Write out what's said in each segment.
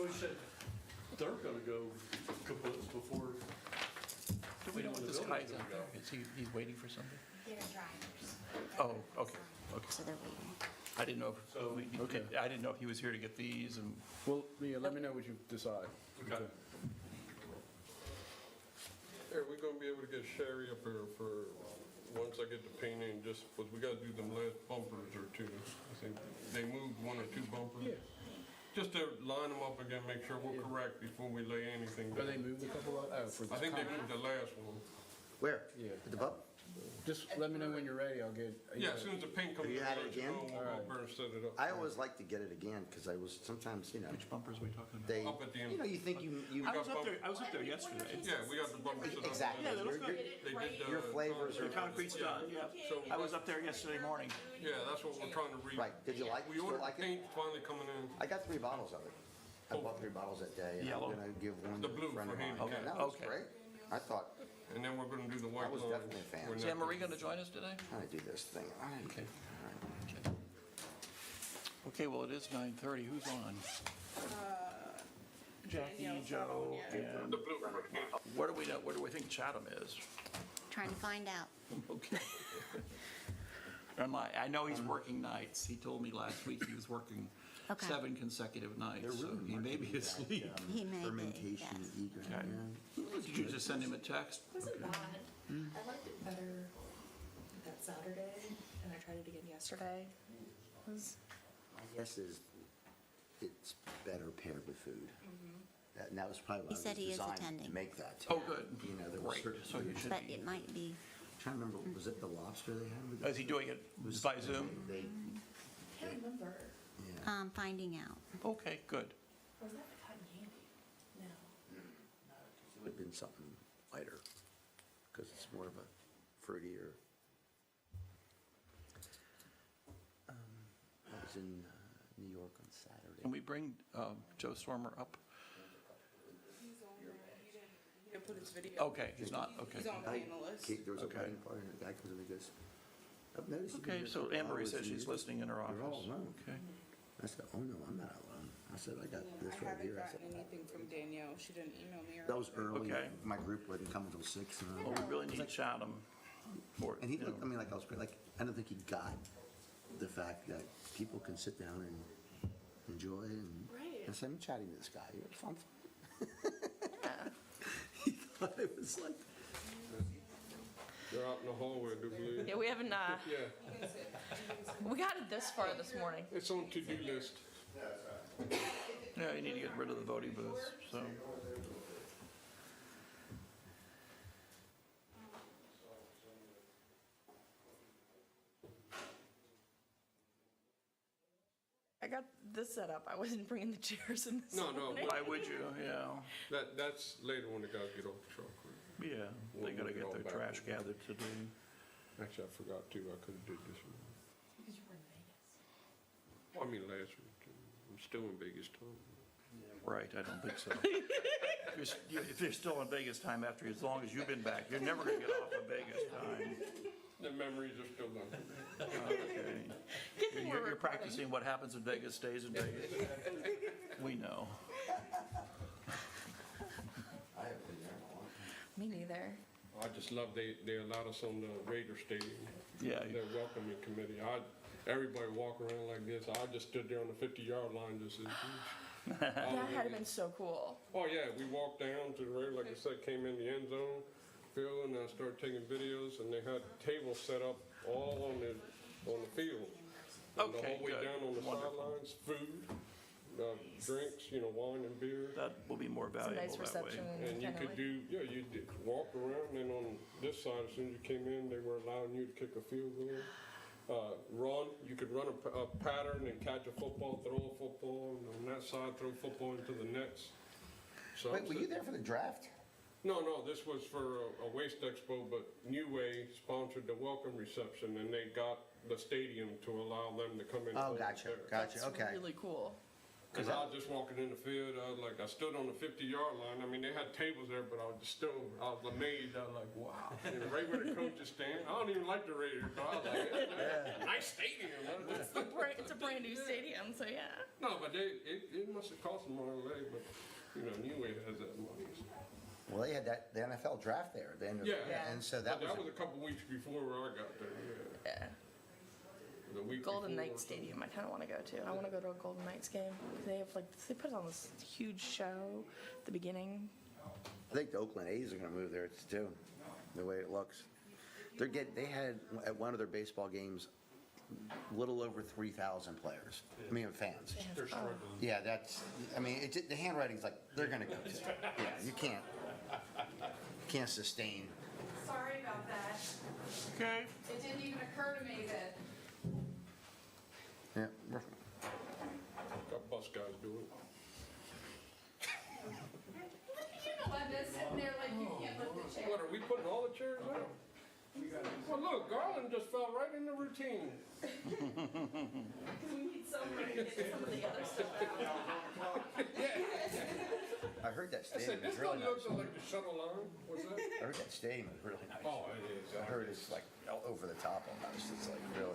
So he said they're gonna go kaput before. Do we know what The this building's guy's gonna out go. there? Is he's waiting for something? They're drivers. Oh, okay, okay. So they're waiting. I didn't know So- if, I didn't know if he was here to get these and, Well, yeah, let me know what you decide. Okay. Are we gonna be able to get Sherry up here for, once I get the painting, just, but we gotta do them last bumpers or two. I think they moved one or two bumpers. Yeah. Just to line them up again, make sure we're correct before we lay anything Are they down. moved a couple of, oh, for I this think they concrete? moved the last one. Where? Yeah. At the pub? Just let me know when you're ready, I'll get. Yeah, as soon as the paint comes Have you in, had I'll it let you again? know, we'll go up there and set it up. I always like to get it again, because I was, sometimes, which bumpers are we talking about? they, Up at the end. you know, you think you, I was up there yesterday. Yeah, we got the bumpers set up. exactly. Yeah, they look good. They did Your flavors The are, concrete's done, yeah. So, I was up there yesterday morning. yeah, that's what we're trying to read. right, did you like, We still ordered like it? paint finally coming in. I got 3 bottles of it. I bought 3 bottles that day, and Yellow? I'm gonna give one The to blue a friend for of mine. handicap. Yeah, that was Okay. great. I thought, And then we're gonna do the white I was lines. definitely a fan. We're Is not- Anne Marie gonna join us today? how to do this thing. Okay. Okay, well, it is 9:30. Who's on? Jackie, Joe, and where do we know, where do we think Chatham is? Trying to find out. Okay. I know he's working nights. He told me last week he was working Okay. 7 consecutive nights, so he may be asleep. He may be, Fermentation, yes. egress, Okay. yeah. Did you just send him a text? Wasn't bad. I liked it better that Saturday, and I tried it again yesterday. It was My guess is it's better paired with food. And that was probably He why it said was he is designed to attending. make that. Oh, good. You know, there were Great, certain. so you should But be. it might be, Trying to remember, was it the lobster they had? with Oh, is he doing it by Zoom? They, I can't remember. yeah. finding out. Okay, good. Or was that the cotton candy? No. It would have been something lighter, because it's more of a fruitier. I was in New York on Saturday. Can we bring Joe Stormer up? He's on there. He didn't put his video. Okay, he's not, okay. He's on I- panelist. There was a Okay. wedding party, and the guy comes in and goes, I've noticed you've been Okay, here so for a Anne while, Marie it's says she's you." listening in her You're all office. alone. Okay. I said, oh no, I'm not alone. I said, I got I this right haven't here. I said, gotten anything from Danielle. She didn't email me or. that was early. Okay. My group wouldn't come until 6. And, Well, we really need Chatham for, and he you looked know. at me like I was crazy. Like, I don't think he got the fact that people can sit down and enjoy it. And, Right. and so I'm chatting to this guy. It was fun. Yeah. He thought it was like, They're out in the hallway, I do believe. Yeah, we haven't, Yeah, we got it this far this morning. it's on to-do list. Yeah, you need to get rid of the voting booths, so. I got this set up. I wasn't bringing the chairs in this No, no, morning. Why would you? Yeah, that's later when the guys get off the truck. yeah, they gotta get their trash gathered today. Actually, I forgot to, I could've did this one. Because you were in Vegas. Well, I mean, last week, I'm still in Vegas, Tom. Right, I don't think so. If you're still in Vegas time after, as long as you've been back, you're never gonna get off of Vegas time. The memories are still done. Okay. You're practicing what happens in Vegas stays in Vegas. We know. I haven't been there in a long time. Me neither. I just love they allowed us on the Raider Stadium. Yeah. Their welcoming committee. Everybody walk around like this. I just stood there on the 50-yard line just as That had been so cool. Oh, yeah, we walked down to the Raider, like I said, came in the end zone, Phil, and I started taking videos, and they had tables set up all on the field. And the Okay, whole way good. down on the Wonderful. sidelines, food, drinks, wine and beer. That will be more It's a valuable nice that way. reception. And you kinda could like- do, yeah, you did walk around, and on this side, as soon as you came in, they were allowing you to kick a field goal. Run, you could run a pattern and catch a football, throw a football, and on that side, throw football into the nets. So Wait, were you there for the draft? No, this was for a waste expo, but New Way sponsored the welcome reception, and they got the stadium to allow them to come in. Oh, and gotcha, there. gotcha, It's okay. really cool. Cause I was just walking in the field, I stood on the 50-yard line, I mean, they had tables there, but I was amazed, I was like, wow. And right where the coaches stand, I don't even like the Raiders, but I was like, nice stadium. It's a brand new stadium, so yeah. No, but it must have cost them more than that, but has that money. Well, they had the NFL draft there, the end of Yeah. and so that But was, that was a couple weeks before I got there, yeah. Yeah. The week Golden before or Knights something. Stadium, I kind of want to go to. I want to go to a Golden Knights game. They put on this huge show at the beginning. I think the Oakland A's are gonna move there too, the way it looks. They had, at one of their baseball games, a little over 3,000 players, I mean, fans. They're struggling. Yeah, the handwriting's like, they're gonna go to. Yeah, you can't sustain. Sorry about that. Okay. It didn't even occur to me that Yeah, Got bus guys doing it. you know Linda sitting there like you can't lift the chair. What, are we putting all the chairs out? Well, look, Garland just fell right in the routine. We need somebody to get some of the other stuff out. I heard that I said, stadium this is really don't look nice. like the shuttle line. What's that? I heard that stadium is really nice. Oh, it is. I heard it's like over the top almost. It's like really,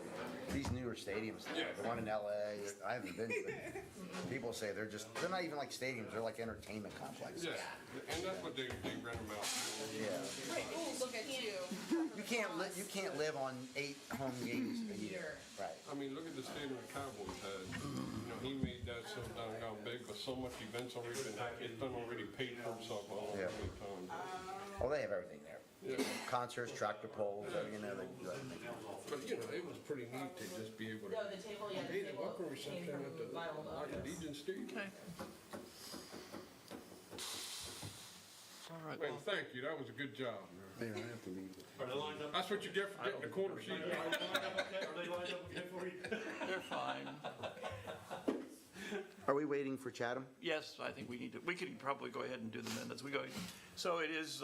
these newer stadiums, the one in LA, I haven't been to it. People say they're not even like stadiums, they're like entertainment complexes. Yeah, and that's what they rent them out for. Yeah. Ooh, look at you. You can't live on 8 home games a year. Right. I mean, look at the stadium the Cowboys had. You know, he made that so down big, but so much events already been, it's done already paid for itself all Yeah. the time. Oh, they have everything there. Yeah. Concerts, tractor pulls, they But, you know, it was pretty neat to just be able to. No, the table, yeah, the Hey, the table welcome came reception from at the Lionel. Legion Stadium. Okay. All right. Man, thank you, that was a good job. Mayor, I have to leave. Are they lined up? That's what you get for getting the quarter sheet. Are they lined up okay for you? They're fine. Are we waiting for Chatham? Yes, I think we could probably go ahead and do the minutes. So it is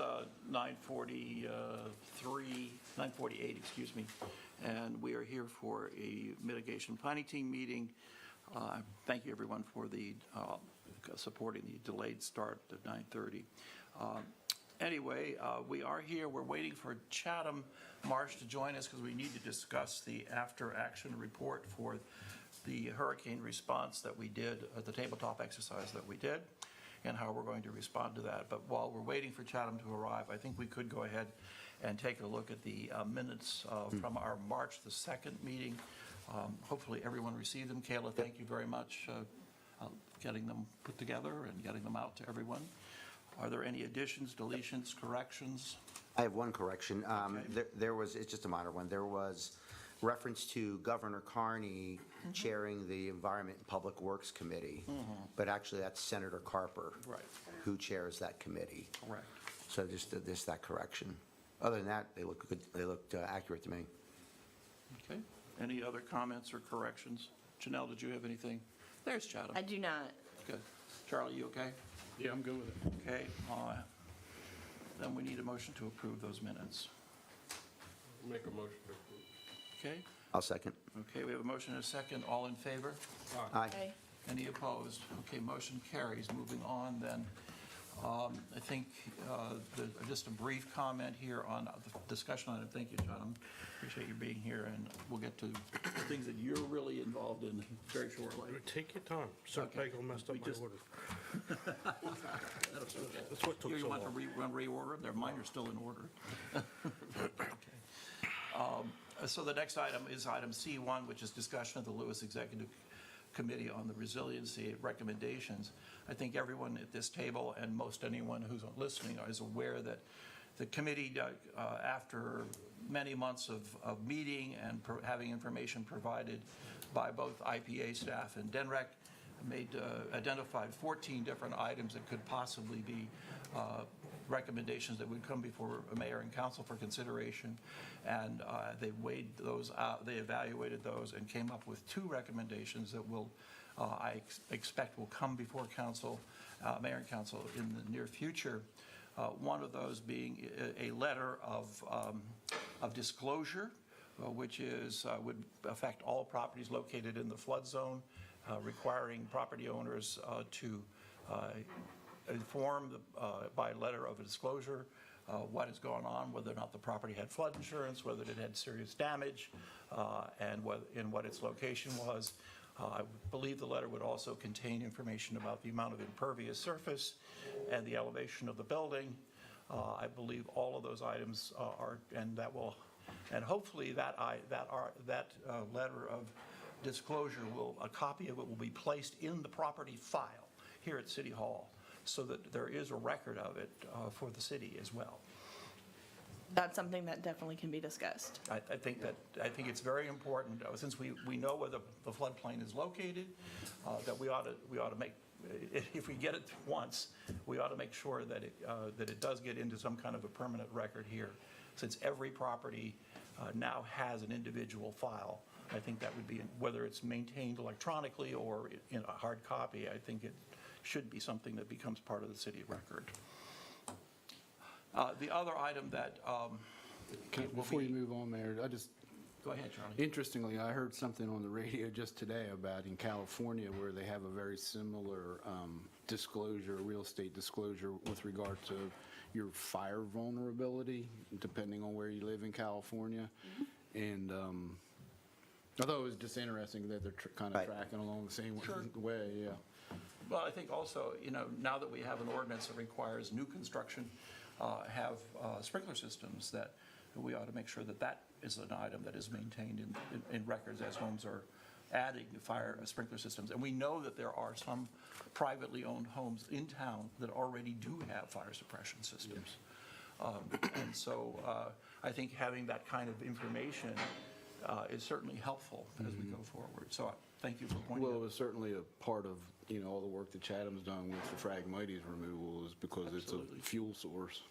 9:48, excuse me, and we are here for a mitigation planning team meeting. Thank you, everyone, for the supporting the delayed start at 9:30. Anyway, we are here. We're waiting for Chatham Marsh to join us because we need to discuss the after-action report for the hurricane response that we did, the tabletop exercise that we did, and how we're going to respond to that. But while we're waiting for Chatham to arrive, I think we could go ahead and take a look at the minutes from our March the 2nd meeting. Hopefully everyone received them. Kayla, thank you very much getting them put together and getting them out to everyone. Are there any additions, deletions, corrections? I have one correction. There was, it's just a minor one, there was reference to Governor Carney chairing the Environment and Public Works Committee, but actually that's Senator Carper Right. who chairs that committee. Correct. So just that correction. Other than that, they look good, they looked accurate to me. Okay. Any other comments or corrections? Janelle, did you have anything? There's Chatham. I do not. Good. Charlie, you okay? Yeah, I'm good with it. Okay. Then we need a motion to approve those minutes. Make a motion to approve. Okay? I'll second. Okay, we have a motion and a second. All in favor? Aye. Okay. Any opposed? Okay, motion carries. Moving on then. I think just a brief comment here on the discussion item. Thank you, John. Appreciate you being here, and we'll get to things that you're really involved in very shortly. Take your time. Sir Okay. Pagel messed up We my just- order. That's what took You so want to long. reorder them? Mine are still in order. Okay. So the next item is item C1, which is discussion of the Lewes Executive Committee on the Resiliency recommendations. I think everyone at this table and most anyone who's listening is aware that the committee, after many months of meeting and having information provided by both IPA staff and DENREC, identified 14 different items that could possibly be recommendations that would come before mayor and council for consideration, and they weighed those out, they evaluated those, and came up with 2 recommendations that will, I expect will come before council, mayor and council in the near future. One of those being a letter of disclosure, which is would affect all properties located in the flood zone, requiring property owners to inform by letter of a disclosure what is going on, whether or not the property had flood insurance, whether it had serious damage, and what its location was. I believe the letter would also contain information about the amount of impervious surface and the elevation of the building. I believe all of those items are, and that will, and hopefully that letter of disclosure a copy of it will be placed in the property file here at City Hall, so that there is a record of it for the city as well. That's something that definitely can be discussed. I think it's very important, since we know where the floodplain is located, that we ought to make, if we get it once, we ought to make sure that it does get into some kind of a permanent record here. Since every property now has an individual file, I think that would be, whether it's maintained electronically or in a hard copy, I think it should be something that becomes part of the city record. The other item that Before you move on, Mayor, Go ahead, Charlie. interestingly, I heard something on the radio just today about in California where they have a very similar disclosure, real estate disclosure with regard to your fire vulnerability, depending on where you live in California. And I thought it was just interesting that they're kind of Right. tracking along the same Sure. way, yeah. Well, I think also, now that we have an ordinance that requires new construction have sprinkler systems, that we ought to make sure that that is an item that is maintained in records as homes are adding fire sprinkler systems. And we know that there are some privately owned homes in town that already do have fire suppression systems. And so I think having that kind of information is certainly helpful as we go forward. So thank you for pointing Well, it out. was certainly a part of, all the work that Chatham's done with the Phragmities removal is because Absolutely. it's a fuel source.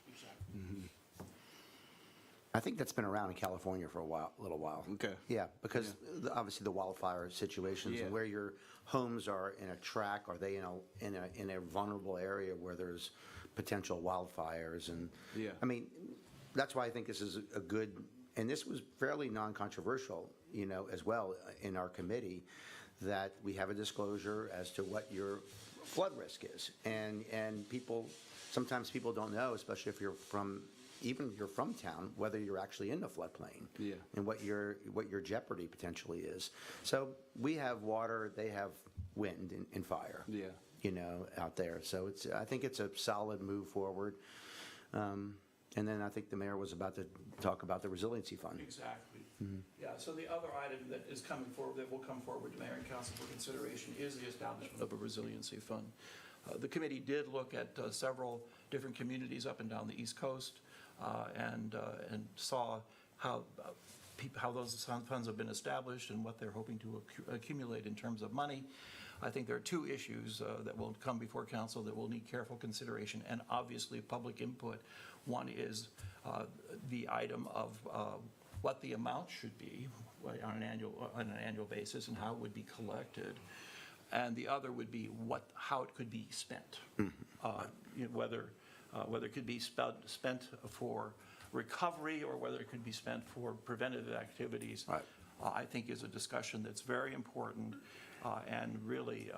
I think that's been around in California for a little while. Okay. Yeah, because obviously the wildfire situations Yeah. and where your homes are in a track, are they in a vulnerable area where there's potential wildfires? And Yeah. I mean, that's why I think this is a good, and this was fairly non-controversial, as well in our committee, that we have a disclosure as to what your flood risk is. And sometimes people don't know, especially if you're from town, whether you're actually in the floodplain. Yeah. And what your jeopardy potentially is. So we have water, they have wind and fire. Yeah. Out there. So I think it's a solid move forward. And then I think the mayor was about to talk about the Resiliency Fund. Exactly. Yeah, so the other item that is coming forward, that will come forward to Mayor and Council for consideration, is the establishment of a Resiliency Fund. The committee did look at several different communities up and down the East Coast and saw how those funds have been established and what they're hoping to accumulate in terms of money. I think there are two issues that will come before council that will need careful consideration and obviously public input. One is the item of what the amount should be on an annual basis and how it would be collected, and the other would be how it could be spent. Whether it could be spent for recovery or whether it could be spent for preventative activities. Right. I think is a discussion that's very important and really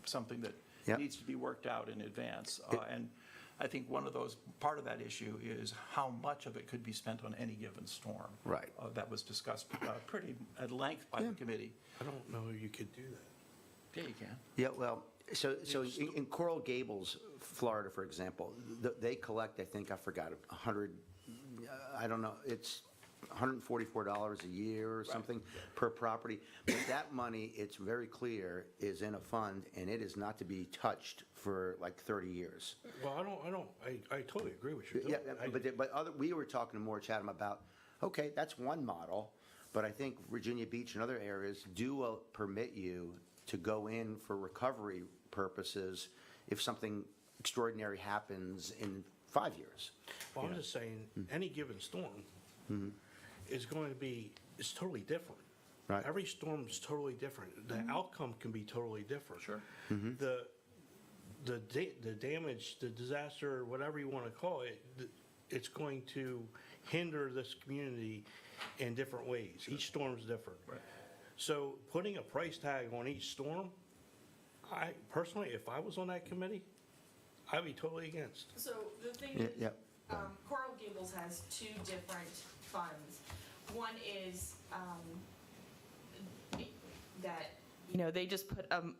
something that Yep. needs to be worked out in advance. And I think part of that issue is how much of it could be spent on any given storm. Right. That was discussed pretty at length by the committee. I don't know you could do that. Yeah, you can. Yeah, well, so in Coral Gables, Florida, for example, they collect, I think, I forgot, 100, I don't know, it's $144 a year or something per property. But that money, it's very clear, is in a fund, and it is not to be touched for like 30 years. Well, I totally agree with you. Yeah, we were talking to more Chatham about, okay, that's one model, but I think Virginia Beach and other areas do permit you to go in for recovery purposes if something extraordinary happens in 5 years. Well, I'm just saying, any given storm is going to be, it's totally different. Right. Every storm is totally different. The outcome can be totally different. Sure. The damage, the disaster, whatever you want to call it, it's going to hinder this community in different ways. Each storm is different. Right. So putting a price tag on each storm, I personally, if I was on that committee, I'd be totally against. So the thing Yeah, is, yeah. Coral Gables has two different funds. One is that they just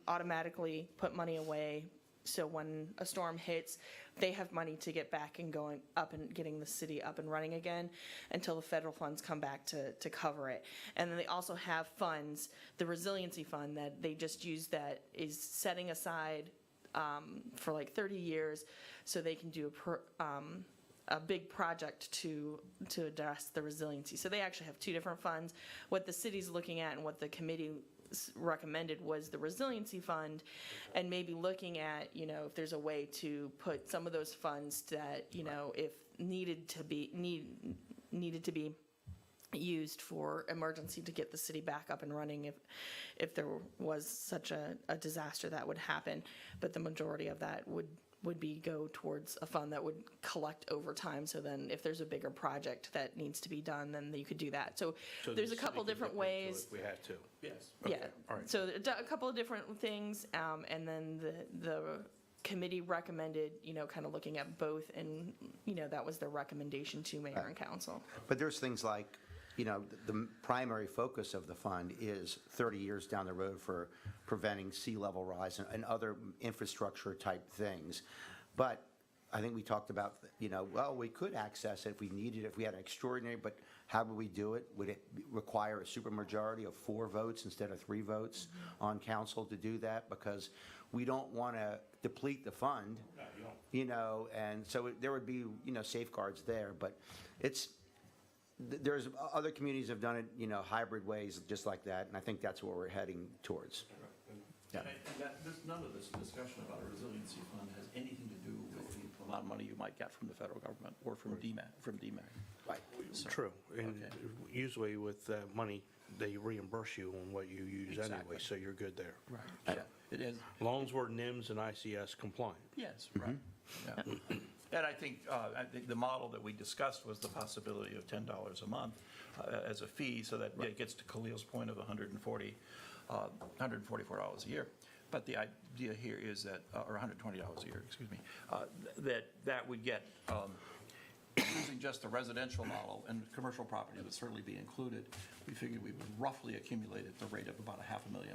automatically put money away. So when a storm hits, they have money to get back and going up and getting the city up and running again until the federal funds come back to cover it. And then they also have funds, the Resiliency Fund, that they just use that is setting aside for like 30 years so they can do a big project to address the resiliency. So they actually have two different funds. What the city's looking at and what the committee recommended was the Resiliency Fund, and maybe looking at, if there's a way to put some of those funds that, if needed to be used for emergency to get the city back up and running if there was such a disaster that would happen. But the majority of that would go towards a fund that would collect over time. So then if there's a bigger project that needs to be done, then you could do that. So there's the a couple city could different look into it ways. if we had to. Yes. Yeah. all right. So a couple of different things. And then the committee recommended, kind of looking at both. And, that was their recommendation to mayor and council. But there's things like, the primary focus of the fund is 30 years down the road for preventing sea level rise and other infrastructure type things. But I think we talked about, well, we could access it if we needed it, if we had an extraordinary, but how would we do it? Would it require a supermajority of 4 votes instead of 3 votes on council to do that? Because we don't want to deplete the fund, and so there would be, safeguards there. But there's other communities have done it, hybrid ways just like that, and I think that's what we're heading towards. Yeah. None of this discussion about a resiliency fund has anything to do with the amount of money you might get from the federal government or from DEMA. Right. True, and Okay. usually with that money, they reimburse you on what you use Exactly. anyway, so you're good there. Right. Yeah, it is. As long as we're NIMS and ICS compliant. Yes, right. Yeah. And I think the model that we discussed was the possibility of $10 a month as a fee, so that it gets to Khalil's point of $144 a year. But the idea here is that, or $120 a year, excuse me, that would get, using just the residential model, and commercial property would certainly be included, we figured we would roughly accumulate at the rate of about $500,000 a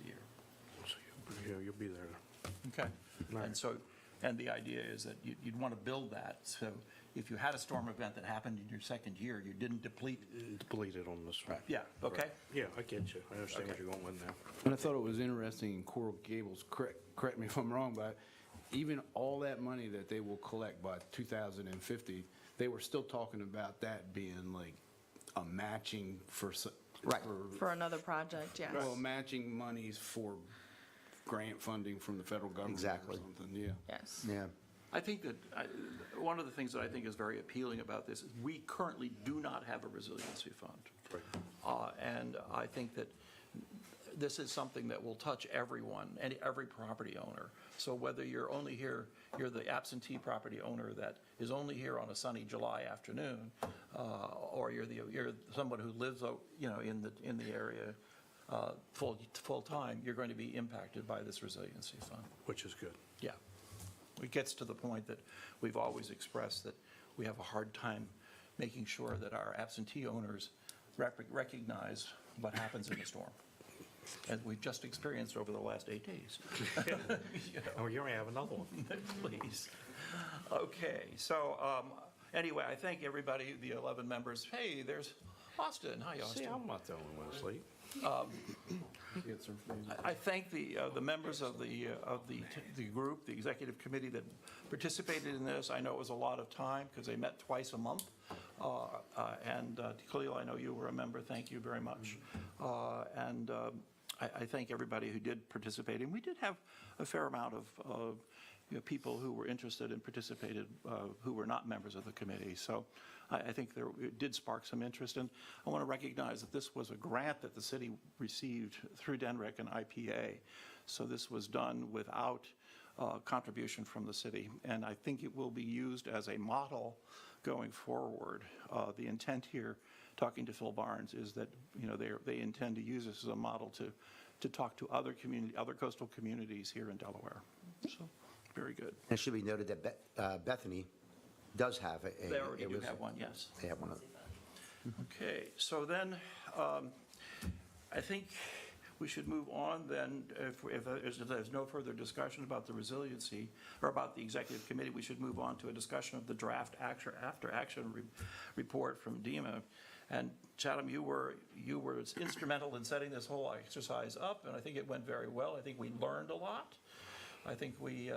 year. So you'll be there. Okay. Right. And so, and the idea is that you'd want to build that, so if you had a storm event that happened in your second year, you didn't deplete. Deleted on this one. Yeah, okay. Yeah, I get you. I understand what Okay. you're going with now. And I thought it was interesting in Coral Gables, correct me if I'm wrong, but even all that money that they will collect by 2050, they were still talking about that being like a matching for. Right. For another project, yes. Well, matching monies for grant funding from the federal government. Exactly. Or something, yeah. Yes. Yeah. I think that one of the things that I think is very appealing about this is we currently do not have a resiliency fund. Right. And I think that this is something that will touch everyone, and every property owner. So whether you're only here, you're the absentee property owner that is only here on a sunny July afternoon, or you're someone who lives, in the area full time, you're going to be impacted by this resiliency fund. Which is good. Yeah. It gets to the point that we've always expressed that we have a hard time making sure that our absentee owners recognize what happens in a storm, as we've just experienced over the last 8 days. Oh, you're going to have another one. Please. Okay, so anyway, I thank everybody, the 11 members. Hey, there's Austin. Hi, Austin. See, I'm not the only one asleep. I thank the members of the group, the executive committee that participated in this. I know it was a lot of time because they met twice a month. And Khalil, I know you were a member. Thank you very much. And I thank everybody who did participate. And we did have a fair amount of people who were interested and participated who were not members of the committee. So I think it did spark some interest. And I want to recognize that this was a grant that the city received through DENREC and IPA. So this was done without contribution from the city. And I think it will be used as a model going forward. The intent here, talking to Phil Barnes, is that they intend to use this as a model to talk to other coastal communities here in Delaware. So very good. And it should be noted that Bethany does have a. They already do have one, yes. They have one. Okay, so then I think we should move on then, if there's no further discussion about the resiliency, or about the executive committee, we should move on to a discussion of the draft after action report from DEMA. And Chatham, you were instrumental in setting this whole exercise up, and I think it went very well. I think we learned a lot. I think we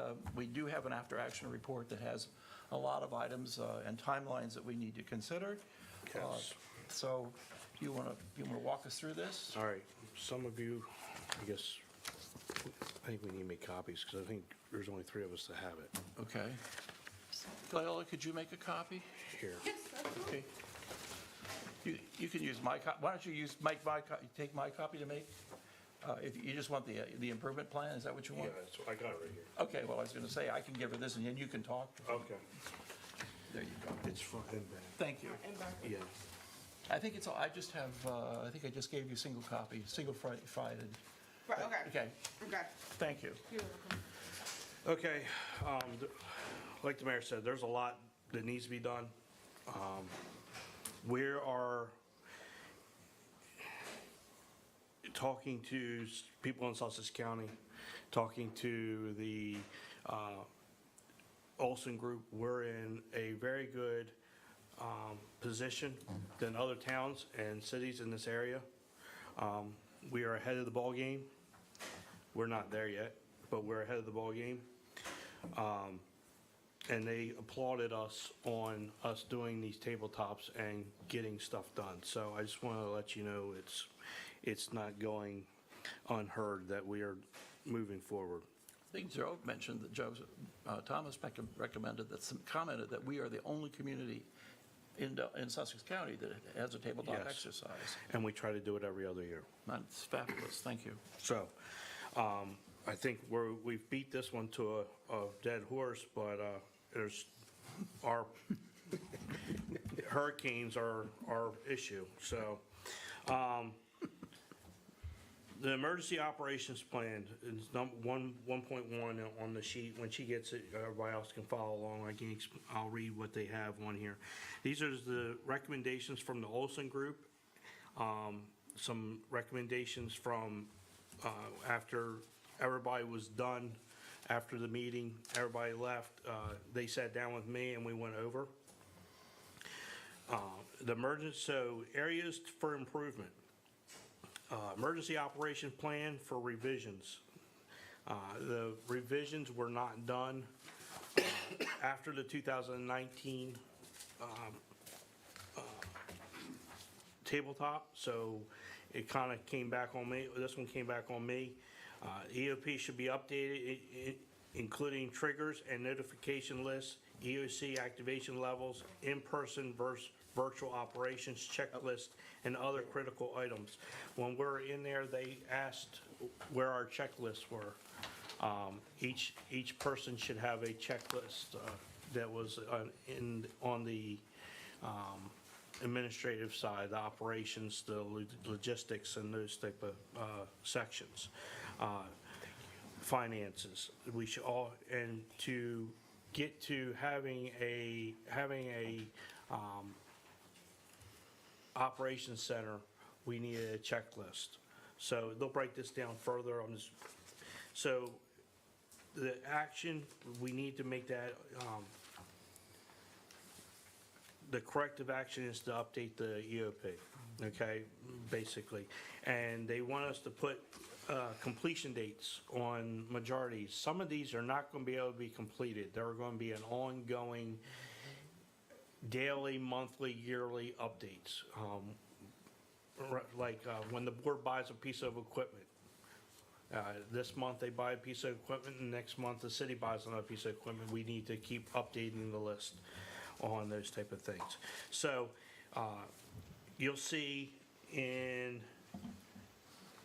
do have an after-action report that has a lot of items and timelines that we need to consider. Yes. So you want to walk us through this? All right, some of you, I guess, I think we need to make copies, because I think there's only 3 of us that have it. Okay. Leila, could you make a copy? Here. Okay. You can use my copy. Why don't you take my copy to make? If you just want the improvement plan, is that what you Yeah, want? I got it right here. Okay, well, I was going to say, I can give her this, and then you can talk. Okay. There you go. It's fucking bad. Thank you. Yeah. I think it's, I just have, I think I just gave you single copy, single-sided. Right, okay. Okay, Okay. thank you. Okay, like the mayor said, there's a lot that needs to be done. We are talking to people in Sussex County, talking to the Olson Group. We're in a very good position than other towns and cities in this area. We are ahead of the ballgame. We're not there yet, but we're ahead of the ballgame. And they applauded us on us doing these tabletops and getting stuff done. So I just want to let you know it's not going unheard that we are moving forward. I think Joe mentioned that Thomas recommended commented that we are the only community in Sussex County that has a tabletop Yes. exercise. And we try to do it every other year. That's fabulous, thank you. So I think we've beat this one to a dead horse, but there's our hurricanes are our issue. So the emergency operations plan is 1.1 on the sheet. When she gets it, everybody else can follow along. I'll read what they have on here. These are the recommendations from the Olson Group. Some recommendations from after everybody was done, after the meeting, everybody left. They sat down with me and we went over the emergency. So areas for improvement. Emergency operation plan for revisions. The revisions were not done after the 2019 tabletop, so it kind of came back on me. This one came back on me. EOP should be updated, including triggers and notification lists, EOC activation levels, in-person versus virtual operations checklist, and other critical items. When we're in there, they asked where our checklists were. Each person should have a checklist that was on the administrative side, the operations, the logistics, and those type of sections. Finances. We should all, and to get to having a operations center, we need a checklist. So they'll break this down further on this. So the action, we need to make that, the corrective action is to update the EOP, okay, basically. And they want us to put completion dates on majorities. Some of these are not going to be able to be completed. There are going to be an ongoing daily, monthly, yearly updates. When the board buys a piece of equipment, this month they buy a piece of equipment, and next month the city buys another piece of equipment. We need to keep updating the list on those type of things. So you'll see in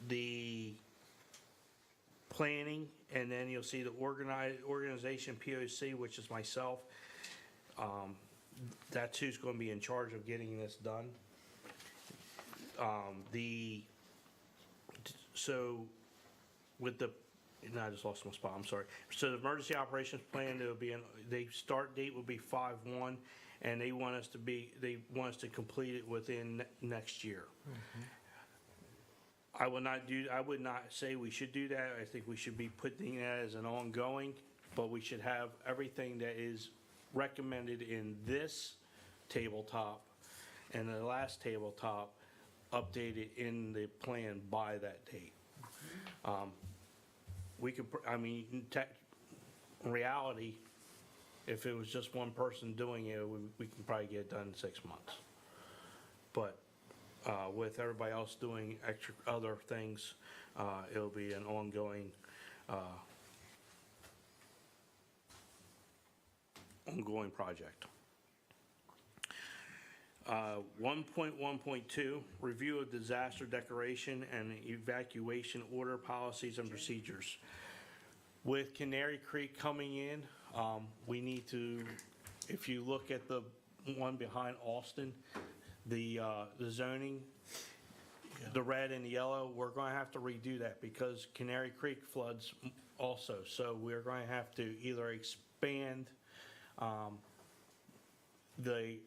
the planning, and then you'll see the organization POC, which is myself. That's who's going to be in charge of getting this done. I just lost my spot, I'm sorry. So the emergency operations plan, the start date will be 5/1, and they want us to complete it within next year. I would not say we should do that. I think we should be putting that as an ongoing, but we should have everything that is recommended in this tabletop and the last tabletop updated in the plan by that date. We could, in reality, if it was just one person doing it, we can probably get it done in 6 months. But with everybody else doing extra other things, it'll be an ongoing project. 1.1.2, review of disaster declaration and evacuation order policies and procedures. With Canary Creek coming in, we need to, if you look at the one behind Austin, the zoning, the red and the yellow, we're going to have to redo that because Canary Creek floods also. So we're going to have to either expand the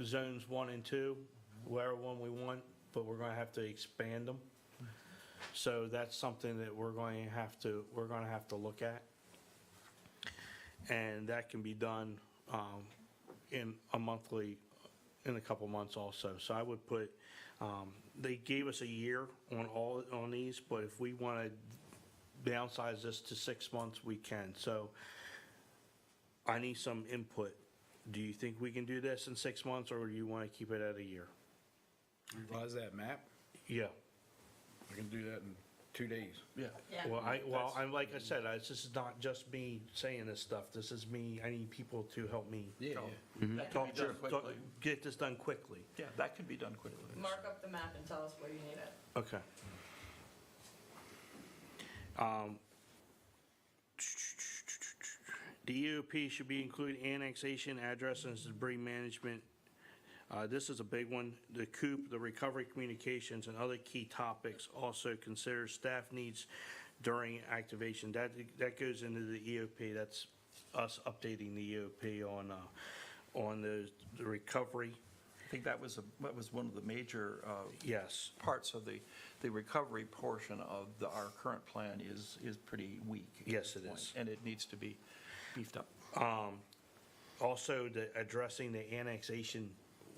zones 1 and 2, whatever one we want, but we're going to have to expand them. So that's something that we're going to have to look at, and that can be done in a couple months also. So I would put, they gave us a year on these, but if we want to downsize this to 6 months, we can. So I need some input. Do you think we can do this in 6 months, or do you want to keep it at a year? Revise that map? Yeah. I can do that in 2 days. Yeah. Well, I'm like I said, this is not just me saying this stuff. This is me. I need people to help me. Yeah. That can be done quickly. Get this done quickly. Yeah, that can be done quickly. Mark up the map and tell us where you need it. Okay. The EOP should be including annexation, address, and debris management. This is a big one. The COOP, the recovery communications, and other key topics also consider staff needs during activation. That goes into the EOP. That's us updating the EOP on the recovery. I think that was one of the major Yes. parts of the recovery portion of our current plan is pretty weak. at Yes, this it point, is. And it needs to be beefed up. Also, addressing the annexation,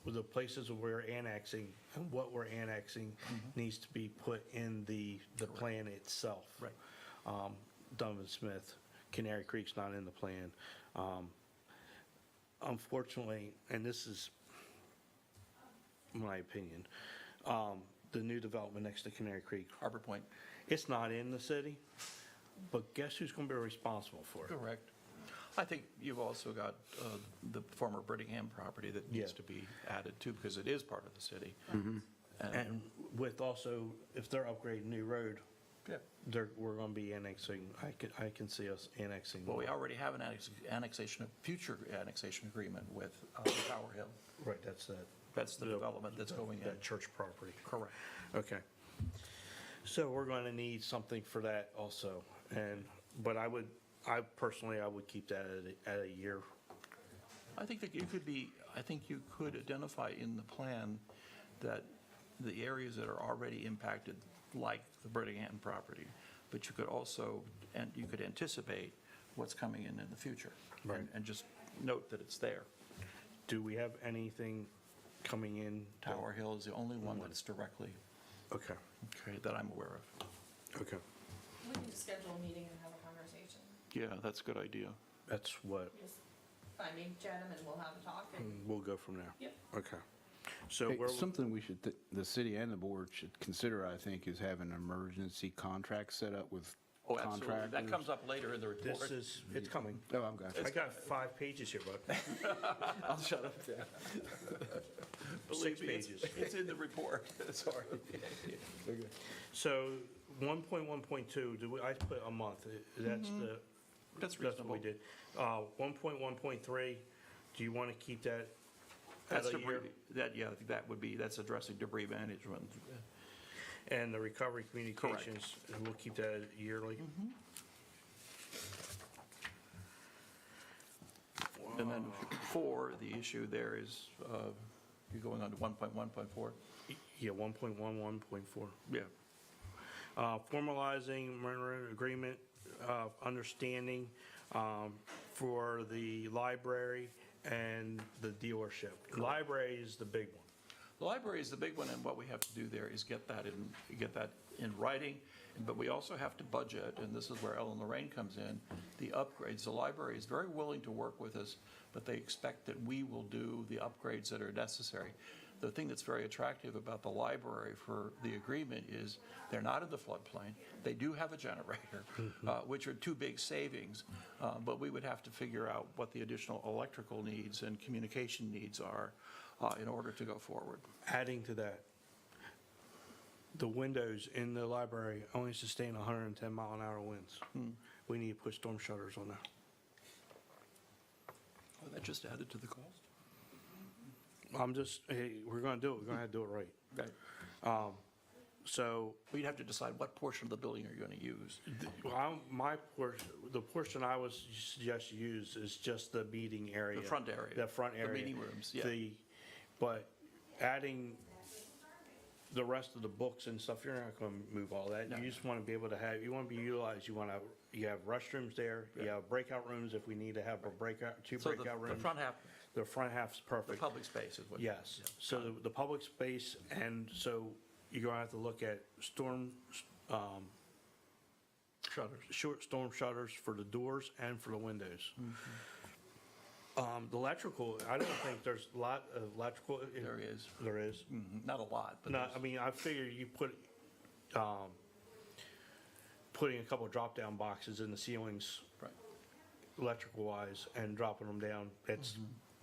the places where we're annexing and what we're annexing needs to be put in the plan itself. Right. Donovan Smith, Canary Creek's not in the plan. Unfortunately, and this is my opinion, the new development next to Canary Creek, Harbor Point, it's not in the city, but guess who's going to be responsible for it? correct. I think you've also got the former Brittingham property that needs Yeah. to be added too, because it is part of the city. And with also, if they're upgrading New Road, Yeah. we're going to be annexing, I can see us annexing. Well, we more. already have an future annexation agreement with Tower Hill. Right, that's that. That's the development that's going in. That church property. Correct. Okay. So we're going to need something for that also. But I personally would keep that at a year. I think that you could identify in the plan that the areas that are already impacted, like the Brittingham property, but you could also, and you could anticipate what's coming in the future. Right. And just note that it's there. Do we have anything coming in? Tower Hill is the only one that's directly, Okay, that I'm aware of. okay. We can just schedule a meeting and have a conversation. Yeah, that's a good idea. That's what, Just find me, Chatham, and we'll have a talk. And we'll go from there. Yep. Okay. So Hey, we're, something we should, the city and the board should consider, I think, is having an emergency contract set up with Oh, absolutely. contractors. That comes up later in the report. it's coming. Oh, I'm good. I got 5 pages here, bud. I'll shut up then. Believe 6 me, pages. it's in the report. Sorry. So 1.1.2, I put a month. That's That's that's what we reasonable. did. 1.1.3, do you want to keep that at That's a year? debris, I think that's addressing debris management. And the recovery communications, and we'll keep that yearly? And then 4, the issue there is, you're going on to 1.1.4? Yeah, 1.1, 1.4. Yeah. formalizing memorandum agreement of understanding for the library and the dealership. Library is the big one. The library is the big one, and what we have to do there is get that in writing, but we also have to budget, and this is where Ellen Lorraine comes in, the upgrades. The library is very willing to work with us, but they expect that we will do the upgrades that are necessary. The thing that's very attractive about the library for the agreement is they're not in the floodplain. They do have a generator, which are two big savings, but we would have to figure out what the additional electrical needs and communication needs are in order to go forward. Adding to that, the windows in the library only sustain 110-mile-an-hour winds. We need to put storm shutters on there. Oh, that just added to the cost? Hey, we're going to do it. We're going to have to do it right. Right. So, We'd have to decide what portion of the building are you going to use. the portion I would suggest you use is just the meeting area. The front area. The front area. The meeting rooms, yeah. But adding the rest of the books and stuff, you're not going to move all that. No. You just want to be able to have, you want to be utilized. You have restrooms there. You Yeah. have breakout rooms if we need to have two So breakout rooms. the front half, The front half's the perfect. public space is what. Yes, Yeah. so the public space, and so you're gonna have to look at Shutters. short storm shutters for the doors and for the windows. The electrical, I don't think there's a lot of electrical. There is. There is. Not a lot, but No, there's- I mean, I figure you putting a couple of drop-down boxes in the ceilings, Right. electrical wise, and dropping them down,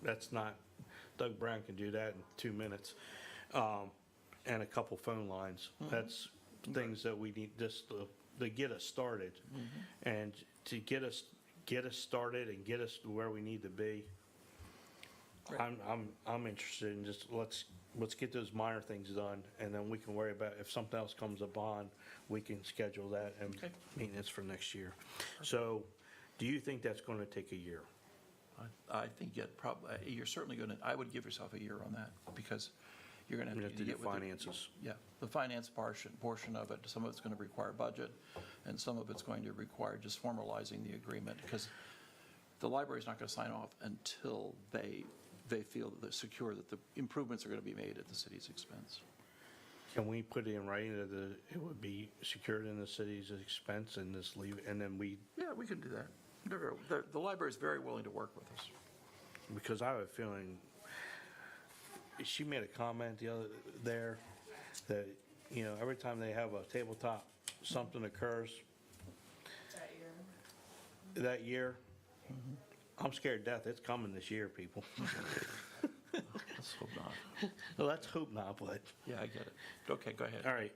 that's not, Doug Brown can do that in 2 minutes. And a couple phone lines. That's things that we need just to get us started. And to get us started and get us to where we need to be. Right. I'm interested in just, let's get those minor things done, and then we can worry about, if something else comes upon, we can schedule that and Okay. maintenance for next year. So, do you think that's gonna take a year? I think you're certainly going to, I would give yourself a year on that, because you're going to We have have to to do get with the- finances. Yeah, the finance portion of it, some of it's going to require budget, and some of it's going to require just formalizing the agreement, because the library's not going to sign off until they feel that they're secure that the improvements are going to be made at the city's expense. Can we put it in writing that it would be secured in the city's expense and just leave, and then Yeah, we can do that. The library's very willing to work with us. because I have a feeling, she made a comment there that, every time they have a tabletop, something occurs that year. I'm scared to death. It's coming this year, people. Let's hope not. Well, let's hope not, but. Yeah, I get it. Okay, go ahead. All right,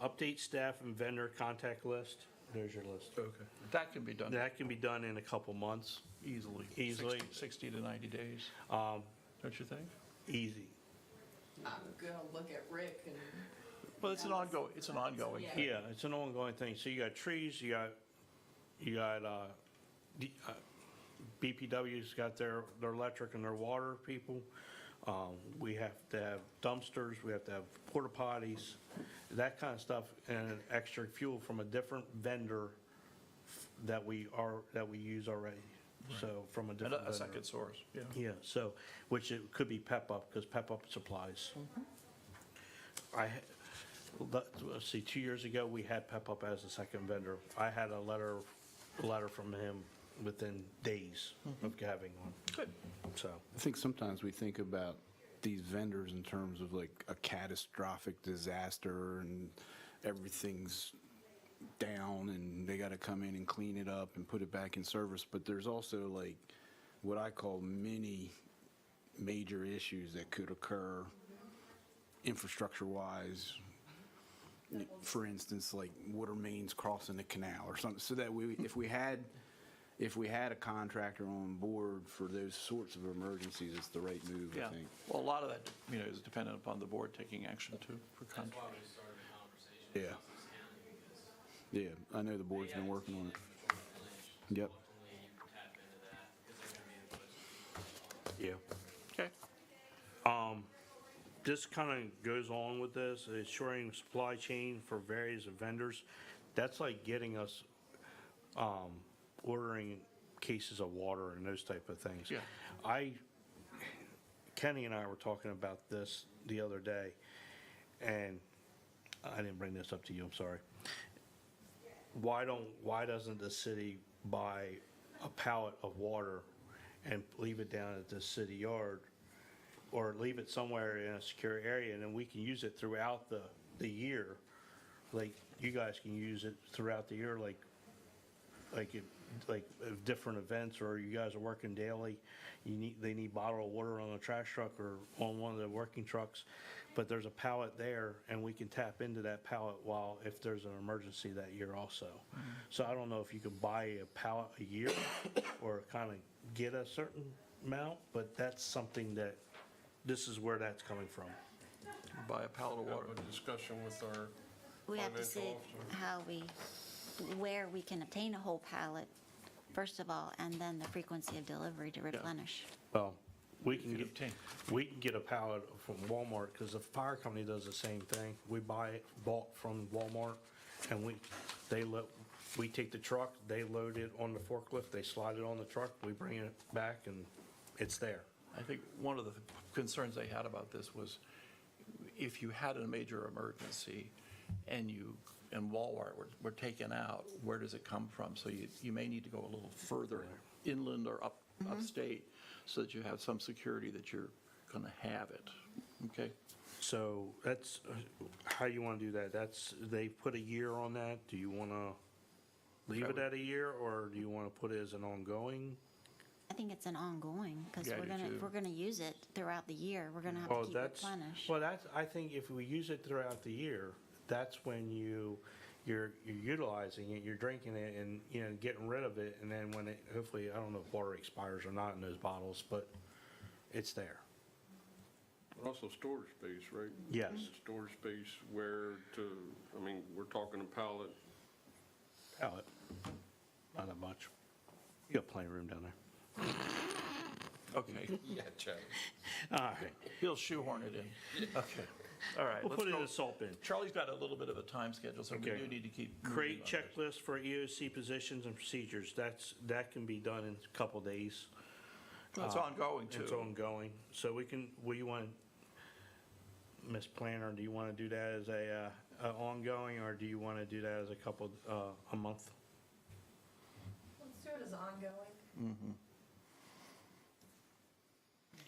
update staff and vendor contact list. There's your list. Okay. That can be done That can be done in a couple months, easily. Easily. 60 to 90 days, um, don't you think? easy. I'm gonna look at Rick and. Well, it's an ongoing Yeah. thing. Yeah, it's an ongoing thing. So you got trees, you got BPW's got their electric and their water people. We have to have dumpsters, we have to have porta potties, that kind of stuff, and extra fuel from a different vendor that we use already. So from a And different a vendor. second source, yeah. Yeah, so, which it could be Pep-Up, because Pep-Up supplies. Let's see, 2 years ago, we had Pep-Up as a second vendor. I had a letter from him within days of having one, Good. so. I think sometimes we think about these vendors in terms of like a catastrophic disaster and everything's down and they got to come in and clean it up and put it back in service. But there's also like what I call mini major issues that could occur infrastructure-wise. For instance, like water mains crossing the canal or something. So that if we had a contractor on board for those sorts of emergencies, it's the right move, Yeah. I think. Well, a lot of that, is dependent upon the board taking action too for contract. Yeah. Yeah, I know the board's been working on it. Yep. Yeah. Okay. this kind of goes on with this, ensuring supply chain for various vendors. That's like getting us ordering cases of water and those type of things. Yeah. Kenny and I were talking about this the other day, and I didn't bring this up to you, I'm sorry. Why doesn't the city buy a pallet of water and leave it down at the city yard, or leave it somewhere in a secure area, and then we can use it throughout the year? Like, you guys can use it throughout the year, like different events, or you guys are working daily, they need bottled water on a trash truck or on one of the working trucks, but there's a pallet there, and we can tap into that pallet if there's an emergency that year also. So I don't know if you could buy a pallet a year or kind of get a certain amount, but that's something that, this is where that's coming from. Buy a pallet of water. Have a discussion with our We have to see financial officer. where we can obtain a whole pallet, first of all, and then the frequency of delivery to replenish. Well, we can could get a pallet from Walmart, because the fire company does the same thing. We buy it bought from Walmart, and we take the truck, they load it on the forklift, they slide it on the truck, we bring it back, and it's there. I think one of the concerns they had about this was if you had a major emergency and Walmart were taken out, where does it come from? So you may need to go a little further inland or upstate so that you have some security that you're going to have it, okay? So that's, how you want to do that? They put a year on that. Do you want to leave it at a year, or do you want to put it as an ongoing? I think it's an ongoing, because Yeah, I do too. we're gonna use it throughout the year. We're gonna have to keep replenished. Well, I think if we use it throughout the year, that's when you're utilizing it, you're drinking it, and, getting rid of it, and then when it, hopefully, I don't know if water expires or not in those bottles, but it's there. Also storage space, right? Yes. Storage space where we're talking a pallet. Pallet, not that much. You got plenty of room down there. Okay, Yeah, Chad. All right, he'll shoehorn it in. Okay, all right. we'll let's put it in go. a salt bin. Charlie's got a little bit of a time schedule, so we Okay. do need to keep moving Create on this. checklist for EOC positions and procedures. That can be done in a couple days. It's ongoing, too. It's ongoing. So Ms. Planner, do you want to do that as a ongoing, or do you want to do that as a month? Let's do it as ongoing.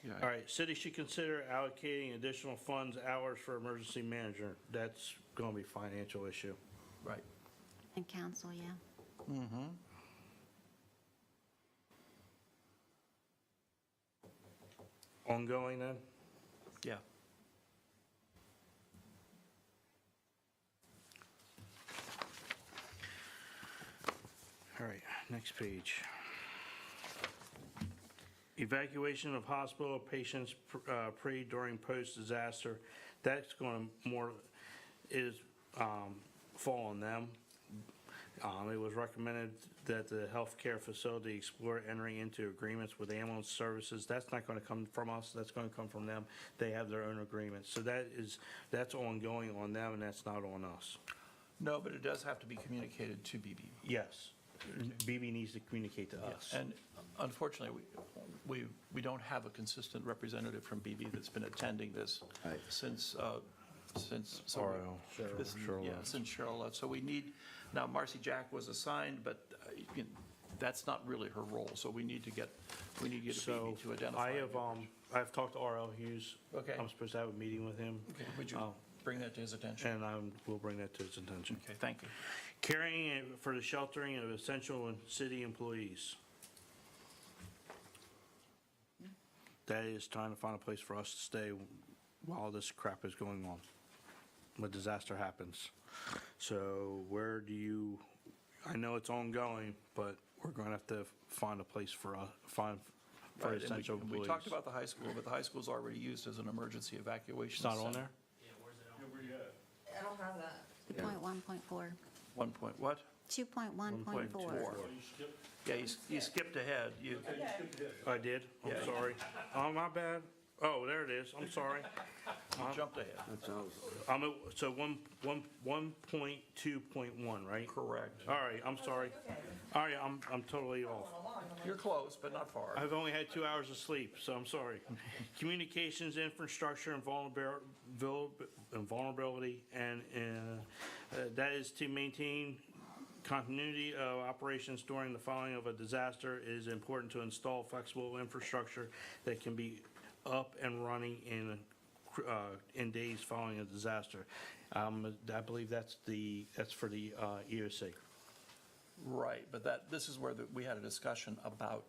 Yeah. All right, city should consider allocating additional funds, hours for emergency manager. That's going to be a financial issue. Right. And council, yeah. Ongoing then? Yeah. All right, next page. Evacuation of hospital patients pre, during, post-disaster. That's going to fall on them. It was recommended that the healthcare facility explore entering into agreements with ambulance services. That's not going to come from us, that's going to come from them. They have their own agreements. So that's ongoing on them, and that's not on us. No, but it does have to be communicated to BB. Yes, BB needs to communicate to us. And unfortunately, we don't have a consistent representative from BB that's been attending this Right. since Cheryl left. since Cheryl left. So we need, now Marcy Jack was assigned, but that's not really her role, so we need to get a So BB to identify. I've talked to R.L. Hughes. Okay. I'm supposed to have a meeting with him. Okay, would you bring that to his attention? And we'll bring that to his attention. Okay, thank you. Carrying it for the sheltering of essential city employees. That is trying to find a place for us to stay while this crap is going on, when disaster happens. So I know it's ongoing, but we're going to have to find a place for Right, and essential we employees. talked about the high school, but the high school's already used as an emergency evacuation It's not on center. there? I don't have that. 2.1.4. 1 point, what? 2.1.4. Yeah, you skipped ahead. I did? I'm Yeah. sorry. Oh, my bad. Oh, there it is, I'm sorry. You jumped ahead. I'm at, so 1.2.1, right? Correct. All right, I'm sorry. All right, I'm totally off. You're close, but not far. I've only had 2 hours of sleep, so I'm sorry. Communications infrastructure and vulnerability, and that is to maintain continuity of operations during the following of a disaster. It is important to install flexible infrastructure that can be up and running in days following a disaster. I believe that's for the EOC. Right, but this is where we had a discussion about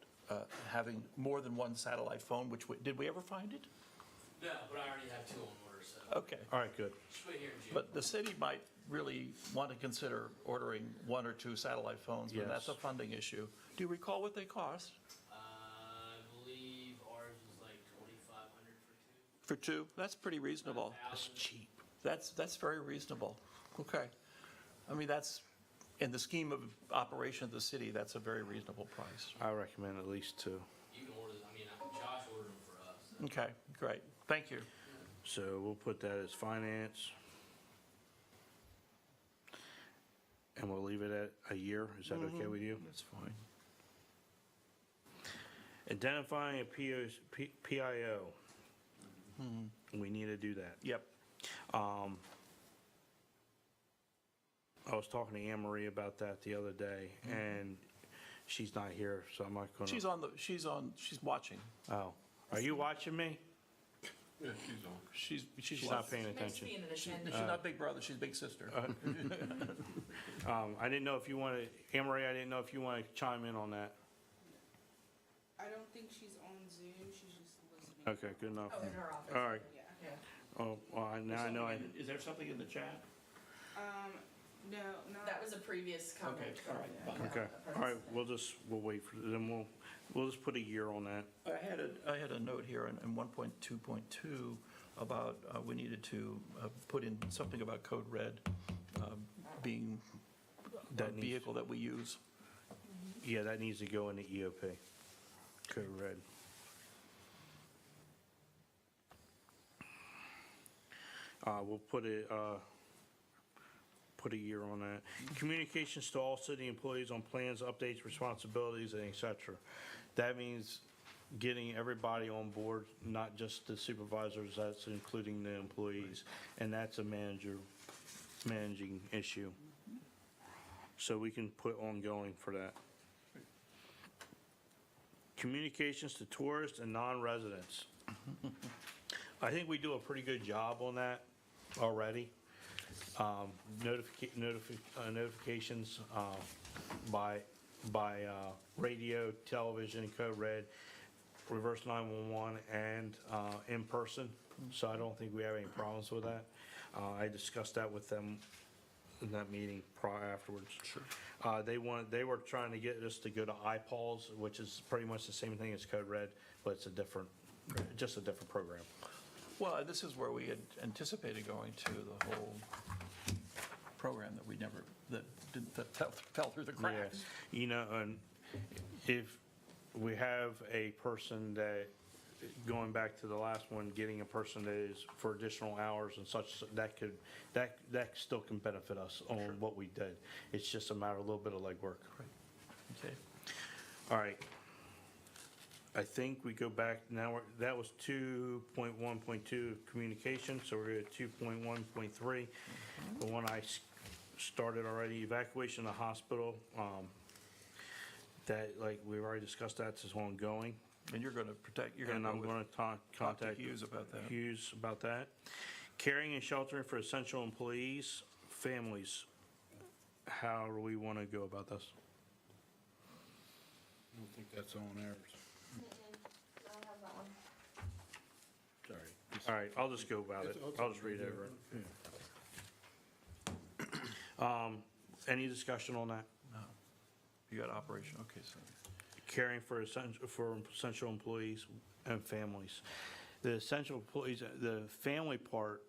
having more than one satellite phone, did we ever find it? No, but I already have 2 on order, so Okay. All right, good. just wait here in June. But the city might really want to consider ordering 1 or 2 satellite phones, but that's a Yes. funding issue. Do you recall what they cost? I believe ours was like 2,500 For 2? That's pretty reasonable. That's cheap. That's very reasonable. Okay. I mean, that's, in the scheme of operation of the city, that's a very reasonable price. I recommend at least 2. You can order, Josh ordered them for us. So. Okay, great. Thank you. So we'll put that as finance. And we'll leave it at a year. Is that okay with you? That's fine. Identifying a PIO. We need to do that. Yep. I was talking to Anne Marie about that the other day, and she's not here, so I'm not gonna. She's watching. Oh, are you watching me? Yeah, she's on. She's not paying attention. She's not big brother, she's big sister. I didn't know if you wanted, Anne Marie, I didn't know if you want to chime in on that. I don't think she's on Zoom, she's just listening. Okay, good enough. Oh, in her office. All right. Yeah. Oh, well, now I know Is there something in the chat? No, not. That was a previous comment. Okay, all right, fine. Okay, all right, we'll wait for, then we'll just put a year on that. I had a note here in 1.2.2 about we needed to put in something about Code Red being That a needs- vehicle that we use. Yeah, that needs to go in the EOP. Code Red. We'll put a year on that. Communications to all city employees on plans, updates, responsibilities, and et cetera. That means getting everybody on board, not just the supervisors, that's including the employees, and that's a managing issue. So we can put ongoing for that. Communications to tourists and non-residents. I think we do a pretty good job on that already. Notifications by radio, television, Code Red, reverse 911, and in person. So I don't think we have any problems with that. I discussed that with them in that meeting afterwards. Sure. They were trying to get us to go to iPaws, which is pretty much the same thing as Code Red, but it's just a different program. Well, this is where we had anticipated going to the whole program that fell through the cracks. Yes. You know, and if we have a person that, going back to the last one, getting a person that is for additional hours and such, that still can benefit us on what we did. It's just a matter of a little bit of legwork. Okay. All right. I think we go back, now, that was 2.1.2 communication, so we're at 2.1.3. The one I started already, evacuation of the hospital, that, like, we've already discussed, that's ongoing. And you're going to protect, And I'm going to talk to contact Hughes about that. Hughes about that. Caring and sheltering for essential employees, families. How do we want to go about this? I don't think that's on ours. Sorry. All right, I'll just go about it. I'll just read over it. Any discussion on that? No. You got operation, okay, so. Caring for essential employees and families. The essential employees, the family part,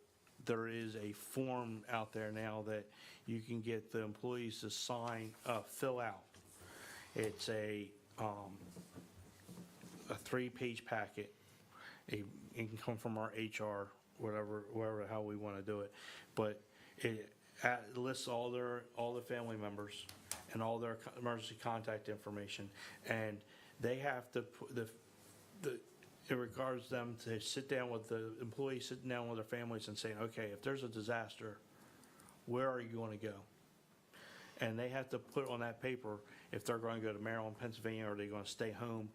there is a form out there now that you can get the employees to sign, fill out. It's a 3-page packet, it can come from our HR, whatever, how we want to do it. But it lists all the family members and all their emergency contact information. And they have to, it requires them to sit down with the employees, sitting down with their families and saying, okay, if there's a disaster, where are you going to go? And they have to put on that paper if they're going to go to Maryland, Pennsylvania, or they're going to stay home,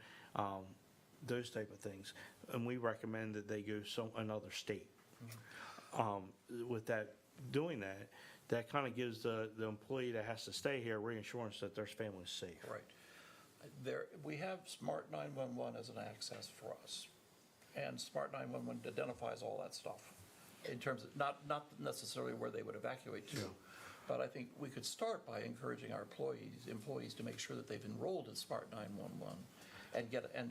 those type of things. And we recommend that they go another state. With that, doing that, that kind of gives the employee that has to stay here reassurance that their family's safe. Right. We have Smart 911 as an access for us, and Smart 911 identifies all that stuff in terms of, not necessarily where they would evacuate to, but I think we could start by encouraging our employees to make sure that they've enrolled in Smart 911 and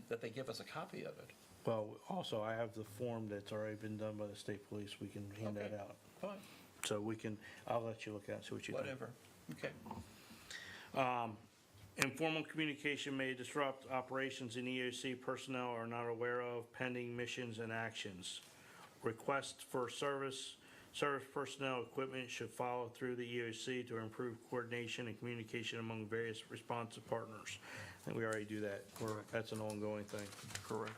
that they give us a copy of it. Well, also, I have the form that's already been done by the state police. We can hand that out. Fine, So I'll let you look at it, see what you think. whatever. Okay. Informal communication may disrupt operations in EOC personnel are not aware of pending missions and actions. Requests for service personnel equipment should follow through the EOC to improve coordination and communication among various responsive partners. I think we already do that. That's an ongoing thing. Correct.